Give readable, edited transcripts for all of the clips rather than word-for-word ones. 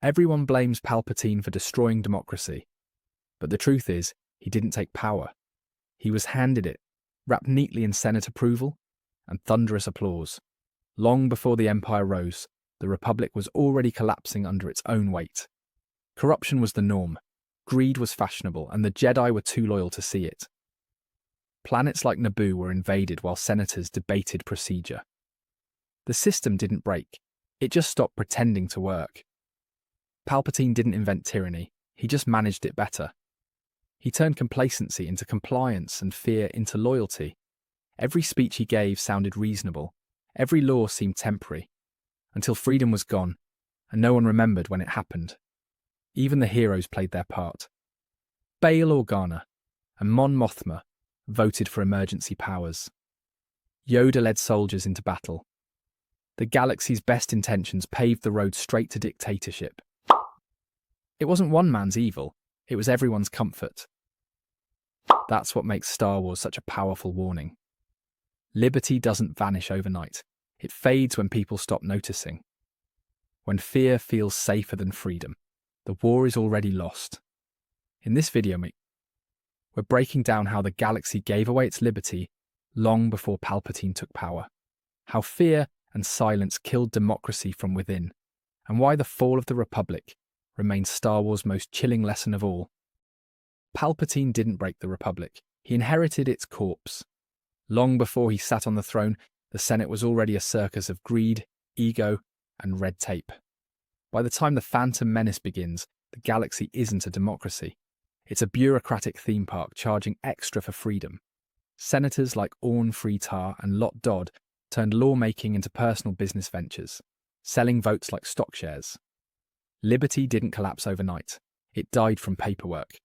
Everyone blames Palpatine for destroying democracy. But the truth is, he didn't take power. He was handed it, wrapped neatly in Senate approval and thunderous applause. Long before the Empire rose, the Republic was already collapsing under its own weight. Corruption was the norm, greed was fashionable, and the Jedi were too loyal to see it. Planets like Naboo were invaded while senators debated procedure. The system didn't break, it just stopped pretending to work. Palpatine didn't invent tyranny, he just managed it better. He turned complacency into compliance and fear into loyalty. Every speech he gave sounded reasonable, every law seemed temporary, until freedom was gone, and no one remembered when it happened. Even the heroes played their part. Bail Organa and Mon Mothma voted for emergency powers. Yoda led soldiers into battle. The galaxy's best intentions paved the road straight to dictatorship. It wasn't one man's evil, it was everyone's comfort. That's what makes Star Wars such a powerful warning. Liberty doesn't vanish overnight. It fades when people stop noticing. When fear feels safer than freedom, the war is already lost. In this video, we're breaking down how the galaxy gave away its liberty long before Palpatine took power, how fear and silence killed democracy from within, and why the fall of the Republic remains Star Wars' most chilling lesson of all. Palpatine didn't break the Republic, he inherited its corpse. Long before he sat on the throne, the Senate was already a circus of greed, ego, and red tape. By the time the Phantom Menace begins, the galaxy isn't a democracy. It's a bureaucratic theme park charging extra for freedom. Senators like Orn Free Tar and Lot Dodd turned lawmaking into personal business ventures, selling votes like stock shares. Liberty didn't collapse overnight. It died from paperwork.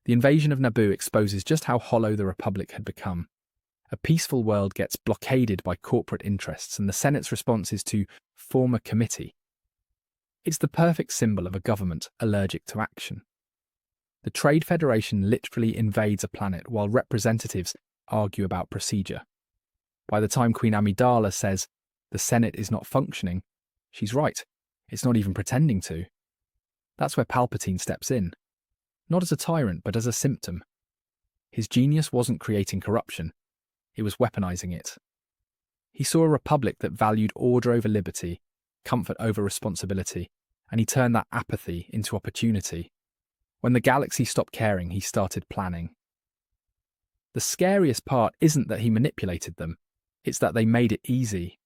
The invasion of Naboo exposes just how hollow the Republic had become. A peaceful world gets blockaded by corporate interests, and the Senate's response is to form a committee. It's the perfect symbol of a government allergic to action. The Trade Federation literally invades a planet while representatives argue about procedure. By the time Queen Amidala says, the Senate is not functioning, she's right. It's not even pretending to. That's where Palpatine steps in. Not as a tyrant, but as a symptom. His genius wasn't creating corruption. It was weaponizing it. He saw a republic that valued order over liberty, comfort over responsibility, and he turned that apathy into opportunity. When the galaxy stopped caring, he started planning. The scariest part isn't that he manipulated them, it's that they made it easy.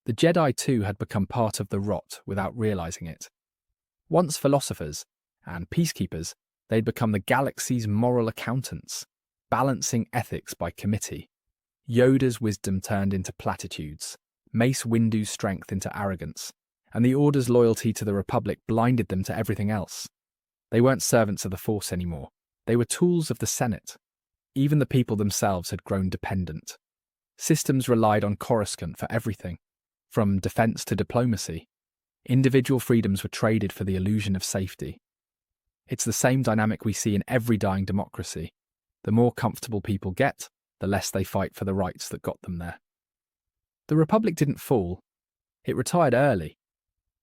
The Jedi too had become part of the rot without realizing it. Once philosophers and peacekeepers, they'd become the galaxy's moral accountants, balancing ethics by committee. Yoda's wisdom turned into platitudes, Mace Windu's strength into arrogance, and the Order's loyalty to the Republic blinded them to everything else. They weren't servants of the Force anymore. They were tools of the Senate. Even the people themselves had grown dependent. Systems relied on Coruscant for everything, from defense to diplomacy. Individual freedoms were traded for the illusion of safety. It's the same dynamic we see in every dying democracy. The more comfortable people get, the less they fight for the rights that got them there. The Republic didn't fall. It retired early.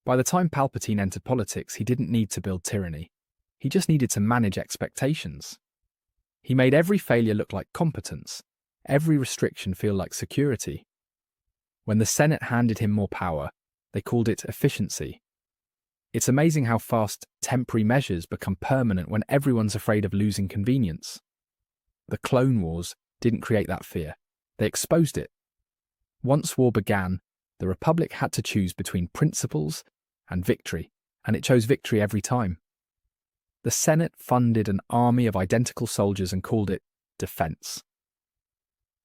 By the time Palpatine entered politics, he didn't need to build tyranny. He just needed to manage expectations. He made every failure look like competence, every restriction feel like security. When the Senate handed him more power, they called it efficiency. It's amazing how fast temporary measures become permanent when everyone's afraid of losing convenience. The Clone Wars didn't create that fear. They exposed it. Once war began, the Republic had to choose between principles and victory, and it chose victory every time. The Senate funded an army of identical soldiers and called it defense.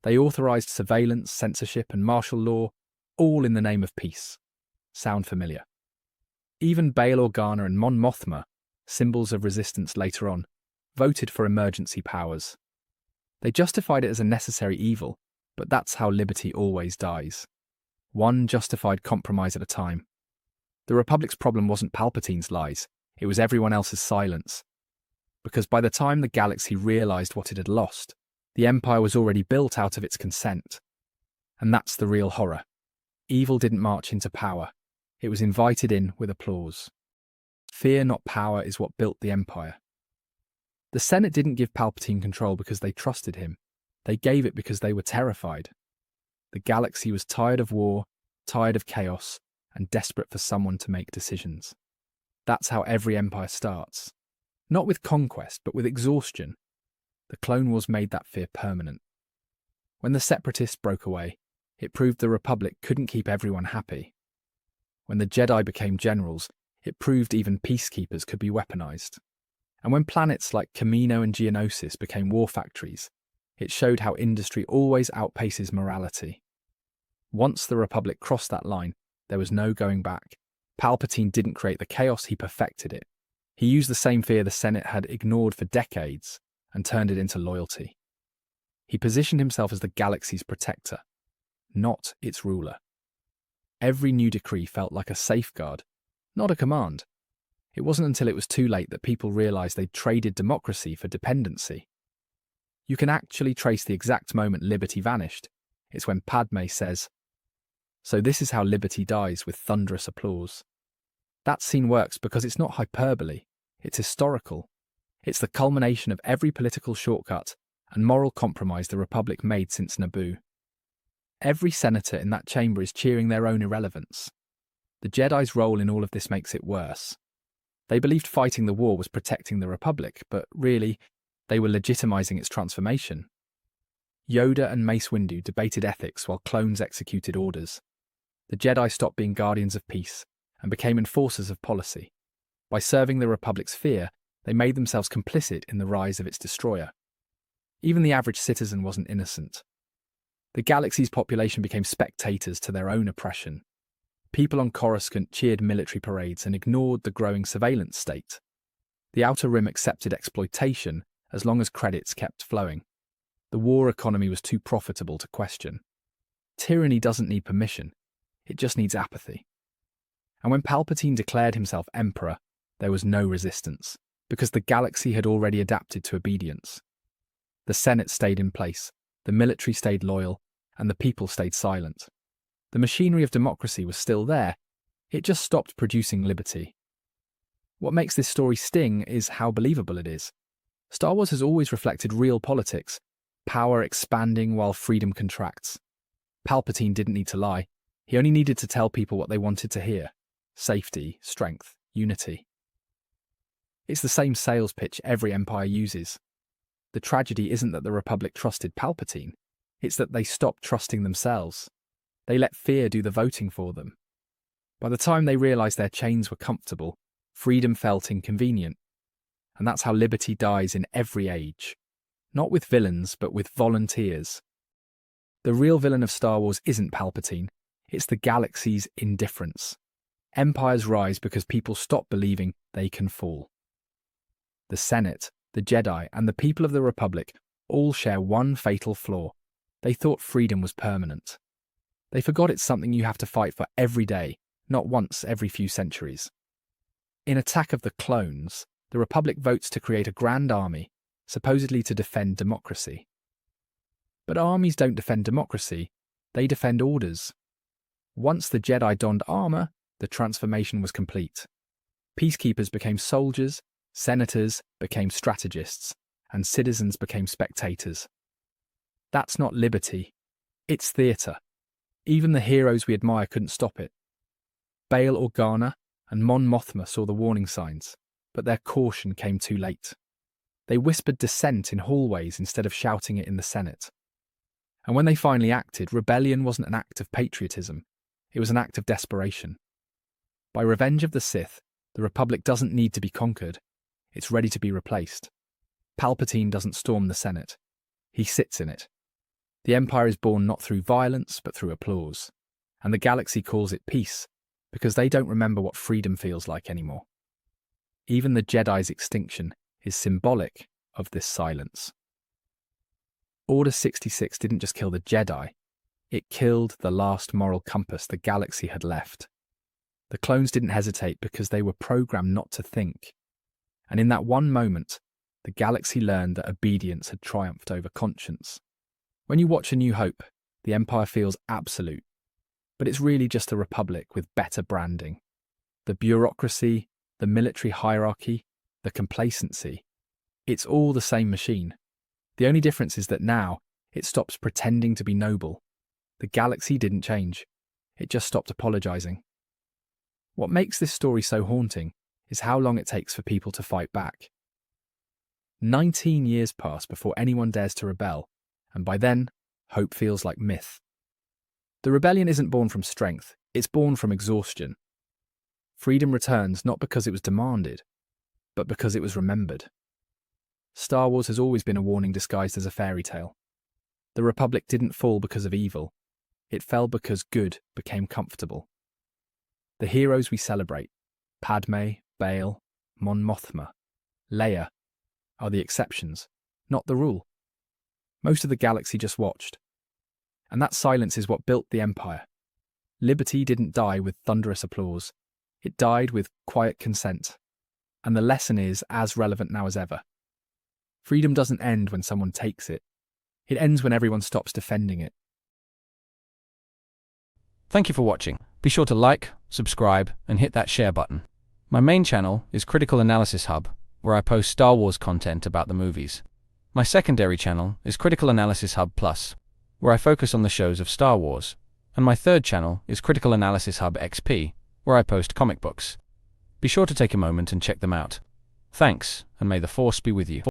They authorized surveillance, censorship, and martial law, all in the name of peace. Sound familiar? Even Bail Organa and Mon Mothma, symbols of resistance later on, voted for emergency powers. They justified it as a necessary evil, but that's how liberty always dies. One justified compromise at a time. The Republic's problem wasn't Palpatine's lies, it was everyone else's silence. Because by the time the galaxy realized what it had lost, the Empire was already built out of its consent. And that's the real horror. Evil didn't march into power. It was invited in with applause. Fear, not power, is what built the Empire. The Senate didn't give Palpatine control because they trusted him. They gave it because they were terrified. The galaxy was tired of war, tired of chaos, and desperate for someone to make decisions. That's how every empire starts. Not with conquest, but with exhaustion. The Clone Wars made that fear permanent. When the Separatists broke away, it proved the Republic couldn't keep everyone happy. When the Jedi became generals, it proved even peacekeepers could be weaponized. And when planets like Kamino and Geonosis became war factories, it showed how industry always outpaces morality. Once the Republic crossed that line, there was no going back. Palpatine didn't create the chaos, he perfected it. He used the same fear the Senate had ignored for decades and turned it into loyalty. He positioned himself as the galaxy's protector, not its ruler. Every new decree felt like a safeguard, not a command. It wasn't until it was too late that people realized they'd traded democracy for dependency. You can actually trace the exact moment liberty vanished. It's when Padme says, "So this is how liberty dies," with thunderous applause. That scene works because it's not hyperbole, it's historical. It's the culmination of every political shortcut and moral compromise the Republic made since Naboo. Every senator in that chamber is cheering their own irrelevance. The Jedi's role in all of this makes it worse. They believed fighting the war was protecting the Republic, but really, they were legitimizing its transformation. Yoda and Mace Windu debated ethics while clones executed orders. The Jedi stopped being guardians of peace and became enforcers of policy. By serving the Republic's fear, they made themselves complicit in the rise of its destroyer. Even the average citizen wasn't innocent. The galaxy's population became spectators to their own oppression. People on Coruscant cheered military parades and ignored the growing surveillance state. The Outer Rim accepted exploitation as long as credits kept flowing. The war economy was too profitable to question. Tyranny doesn't need permission, it just needs apathy. And when Palpatine declared himself emperor, there was no resistance, because the galaxy had already adapted to obedience. The Senate stayed in place, the military stayed loyal, and the people stayed silent. The machinery of democracy was still there, it just stopped producing liberty. What makes this story sting is how believable it is. Star Wars has always reflected real politics, power expanding while freedom contracts. Palpatine didn't need to lie, he only needed to tell people what they wanted to hear. Safety, strength, unity. It's the same sales pitch every empire uses. The tragedy isn't that the Republic trusted Palpatine, it's that they stopped trusting themselves. They let fear do the voting for them. By the time they realized their chains were comfortable, freedom felt inconvenient. And that's how liberty dies in every age. Not with villains, but with volunteers. The real villain of Star Wars isn't Palpatine, it's the galaxy's indifference. Empires rise because people stop believing they can fall. The Senate, the Jedi, and the people of the Republic all share one fatal flaw. They thought freedom was permanent. They forgot it's something you have to fight for every day, not once every few centuries. In Attack of the Clones, the Republic votes to create a grand army, supposedly to defend democracy. But armies don't defend democracy, they defend orders. Once the Jedi donned armor, the transformation was complete. Peacekeepers became soldiers, senators became strategists, and citizens became spectators. That's not liberty, it's theatre. Even the heroes we admire couldn't stop it. Bail Organa and Mon Mothma saw the warning signs, but their caution came too late. They whispered dissent in hallways instead of shouting it in the Senate. And when they finally acted, rebellion wasn't an act of patriotism, it was an act of desperation. By Revenge of the Sith, the Republic doesn't need to be conquered, it's ready to be replaced. Palpatine doesn't storm the Senate, he sits in it. The Empire is born not through violence, but through applause. And the galaxy calls it peace, because they don't remember what freedom feels like anymore. Even the Jedi's extinction is symbolic of this silence. Order 66 didn't just kill the Jedi, it killed the last moral compass the galaxy had left. The clones didn't hesitate because they were programmed not to think. And in that one moment, the galaxy learned that obedience had triumphed over conscience. When you watch A New Hope, the Empire feels absolute, but it's really just a republic with better branding. The bureaucracy, the military hierarchy, the complacency. It's all the same machine. The only difference is that now it stops pretending to be noble. The galaxy didn't change. It just stopped apologizing. What makes this story so haunting is how long it takes for people to fight back. 19 years pass before anyone dares to rebel, and by then, hope feels like myth. The rebellion isn't born from strength, it's born from exhaustion. Freedom returns not because it was demanded, but because it was remembered. Star Wars has always been a warning disguised as a fairy tale. The Republic didn't fall because of evil. It fell because good became comfortable. The heroes we celebrate, Padme, Bail, Mon Mothma, Leia, are the exceptions, not the rule. Most of the galaxy just watched. And that silence is what built the Empire. Liberty didn't die with thunderous applause. It died with quiet consent. And the lesson is as relevant now as ever. Freedom doesn't end when someone takes it. It ends when everyone stops defending it. Thank you for watching. Be sure to like, subscribe, and hit that share button. My main channel is Critical Analysis Hub, where I post Star Wars content about the movies. My secondary channel is Critical Analysis Hub Plus, where I focus on the shows of Star Wars. And my third channel is Critical Analysis Hub XP, where I post comic books. Be sure to take a moment and check them out. Thanks, and may the Force be with you.